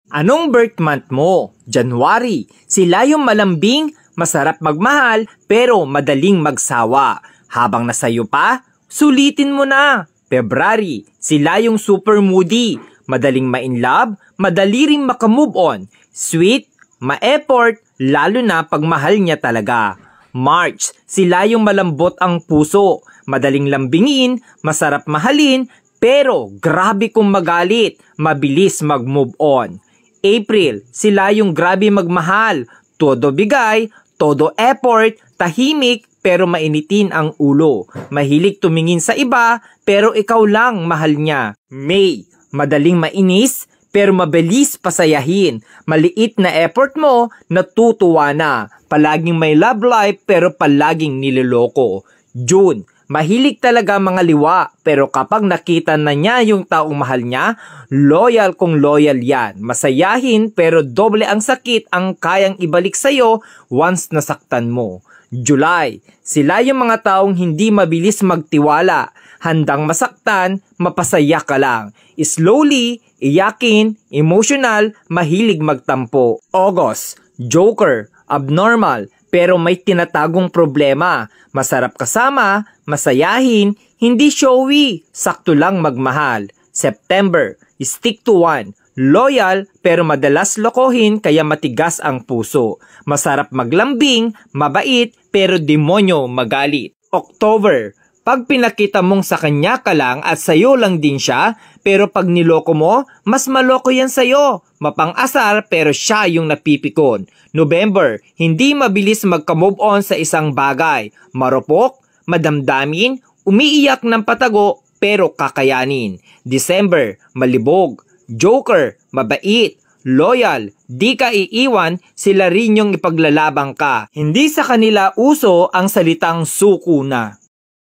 Anong birth month mo? January. Sila yung malambing, masarap magmahal, pero madaling magsawa. Habang nasayo pa, sulitin mo na. February. Sila yung super moody, madaling ma-inlove, madali ring makamove on. Sweet, ma-effort, lalo na pag mahal niya talaga. March. Sila yung malambot ang puso, madaling lambingin, masarap mahalin, pero grabe kung magalit, mabilis mag-move on. April, sila yung grabe magmahal, todo bigay, todo effort, tahimik pero mainitin ang ulo. Mahilig tumingin sa iba pero ikaw lang mahal niya. May, madaling mainis pero mabilis pasayahin. Maliit na effort mo, natutuwa na. Palaging may love life pero palaging niloloko. June, mahilig talaga mga liwa, pero kapag nakita na niya yung taong mahal niya, loyal kung loyal yan. Masayahin pero doble ang sakit ang kayang ibalik sa'yo once nasaktan mo. July, sila yung mga taong hindi mabilis magtiwala. Handang masaktan, mapasaya ka lang. Slowly, iyakin, emotional, mahilig magtampo. August, joker, abnormal, pero may tinatagong problema. Masarap kasama, masayahin, hindi showy, sakto lang magmahal. September, stick to one. Loyal pero madalas lokohin kaya matigas ang puso. Masarap maglambing, mabait pero demonyo magalit. October, pag pinakita mong sa kanya ka lang at sayo lang din siya, pero pag niloko mo, mas maloko yan sayo. Mapang-asar pero siya yung napipikon. November, hindi mabilis magka-move on sa isang bagay. Marupok, madamdamin, umiiyak ng patago pero kakayanin. December, malibog, joker, mabait, loyal, di ka iiwan, sila rin yung ipaglalabang ka. Hindi sa kanila uso ang salitang suko na.